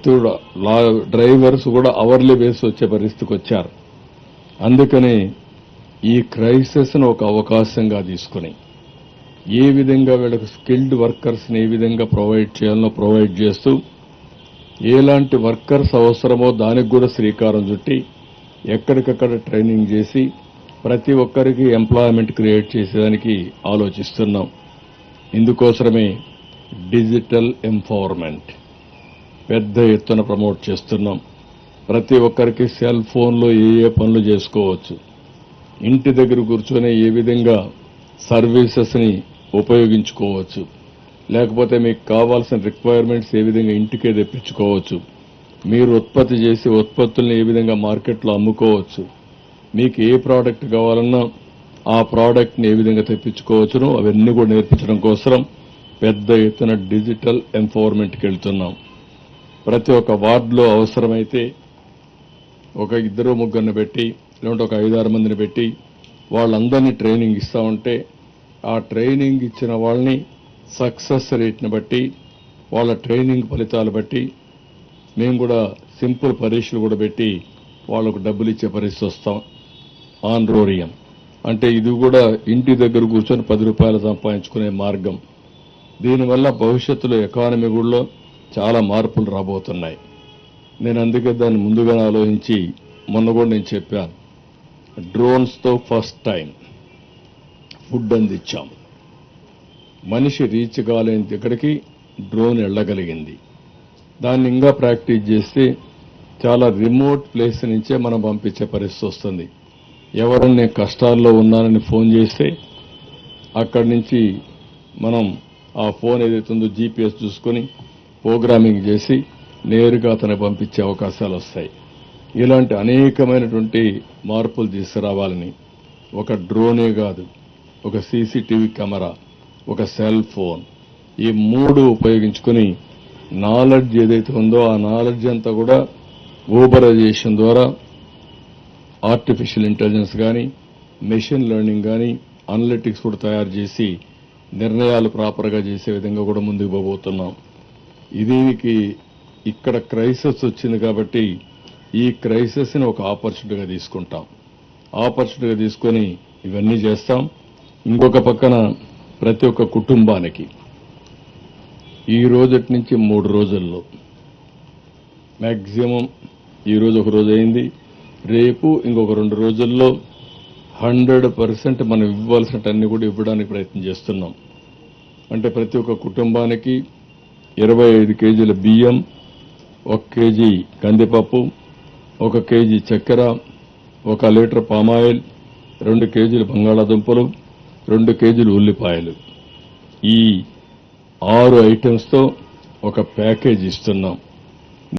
Drivers కూడా hourly base వచ్చే పరిస్థితికి వచ్చారు. అందుకని ఈ క్రైసిస్ ను ఒక అవకాశంగా తీసుకుని ఏ విధంగా వీళ్ళకు స్కిల్డ్ వర్కర్స్ ని ఏ విధంగా ప్రొవైడ్ చేయాలనో ప్రొవైడ్ చేస్తూ ఎలాంటి వర్కర్స్ అవసరమో దానికి కూడా శ్రీకారం చుట్టి ఎక్కడికక్కడ ట్రైనింగ్ చేసి ప్రతి ఒక్కరికి ఎంప్లాయ్మెంట్ క్రియేట్ చేసేదానికి ఆలోచిస్తున్నాం. ఇందుకోసమే డిజిటల్ ఎంపవర్మెంట్ పెద్ద ఎత్తున ప్రమోట్ చేస్తున్నాం. ప్రతి ఒక్కరికి సెల్ ఫోన్లో ఏ పనులు చేసుకోవచ్చు, ఇంటి దగ్గర కూర్చొని ఏ విధంగా సర్వీసెస్ ని ఉపయోగించుకోవచ్చు, లేకపోతే మీకు కావాల్సిన రిక్వైర్మెంట్స్ ఏ విధంగా ఇంటికే తెప్పించుకోవచ్చు, మీరు ఉత్పత్తి చేసే ఉత్పత్తులను ఏ విధంగా మార్కెట్లో అమ్ముకోవచ్చు, మీకు ఏ ప్రోడక్ట్ కావాలన్నా ఆ ప్రోడక్ట్ని ఏ విధంగా తెప్పించుకోవచ్చునో అవన్నీ కూడా నేర్పించడం కోసం పెద్ద ఎత్తున డిజిటల్ ఎంపవర్మెంట్కి వెళ్తున్నాం. ప్రతి ఒక్క వార్డులో అవసరమైతే ఒక 2-3 పెట్టి లేదంటే ఒక 5-6 మందిని పెట్టి వాళ్ళందరినీ ట్రైనింగ్ ఇస్తా ఉంటే ఆ ట్రైనింగ్ ఇచ్చిన వాళ్ళని సక్సెస్ రేట్ని బట్టి వాళ్ళ ట్రైనింగ్ ఫలితాలు బట్టి మేము కూడా సింపుల్ పరీక్షలు కూడా పెట్టి వాళ్లకు డబ్బులు ఇచ్చే పరిస్థితి వస్తాం. ఆన్రోరియం అంటే ఇది కూడా ఇంటి దగ్గర కూర్చొని 10 రూపాయలు సంపాదించుకునే మార్గం. దీనివల్ల భవిష్యత్తులో ఎకానమీ కూడా చాలా మార్పులు రాబోతున్నాయి. నేను అందుకే దాన్ని ముందుగానే ఆలోచించి మొన్న కూడా నేను చెప్పాను, డ్రోన్స్తో ఫస్ట్ టైం ఫుడ్ అందించాం. మనిషి రీచ్ కాలేని దగ్గరికి డ్రోన్ వెళ్ళగలిగింది. దాన్ని ఇంకా ప్రాక్టీస్ చేస్తే చాలా రిమోట్ ప్లేస్ నుంచే మనం పంపించే పరిస్థితి వస్తుంది. ఎవరన్నా కష్టాల్లో ఉన్నారని ఫోన్ చేస్తే అక్కడి నుంచి మనం ఆ ఫోన్ ఏదైతుందో జీపీఎస్ చూసుకొని ప్రోగ్రామింగ్ చేసి నేరుగా అతను పంపించే అవకాశాలు వస్తాయి. ఇలాంటి అనేకమైనటువంటి మార్పులు తీసుకురావాలని ఒక డ్రోనే కాదు, ఒక సీసీటీవీ కెమెరా, ఒక సెల్ ఫోన్, ఈ 3 ఉపయోగించుకుని నాలెడ్జ్ ఏదైతే ఉందో ఆ నాలెడ్జ్ అంతా కూడా గ్లోబలైజేషన్ ద్వారా ఆర్టిఫిషియల్ ఇంటెలిజెన్స్ కానీ మెషిన్ లెర్నింగ్ కానీ అనలిటిక్స్ కూడా తయారు చేసి నిర్ణయాలు ప్రాపర్గా చేసే విధంగా కూడా ముందుకు పోబోతున్నాం. దీనికి ఇక్కడ క్రైసిస్ వచ్చింది కాబట్టి ఈ క్రైసిస్ ని ఒక ఆపర్చునిటీగా తీసుకుంటాం. ఆపర్చునిటీగా తీసుకొని ఇవన్నీ చేస్తాం. ఇంకొక పక్కన ప్రతి ఒక్క కుటుంబానికి ఈ రోజటి నుంచి 3 రోజుల్లో మ్యాక్సిమం ఈ రోజు ఒక రోజు అయింది, రేపు ఇంకొక 2 రోజుల్లో 100% మనం ఇవ్వాల్సినవన్నీ కూడా ఇవ్వడానికి ప్రయత్నం చేస్తున్నాం. అంటే ప్రతి ఒక్క కుటుంబానికి 25 కేజీల బియ్యం, 1 కేజీ కందిపప్పు, 1 కేజీ చక్కెర, 1 లీటర్ పామాయిల్, 2 కేజీలు బంగాళాదుంపలు, 2 కేజీలు ఉల్లిపాయలు, ఈ 6 ఐటమ్స్తో ఒక ప్యాకేజ్ ఇస్తున్నాం.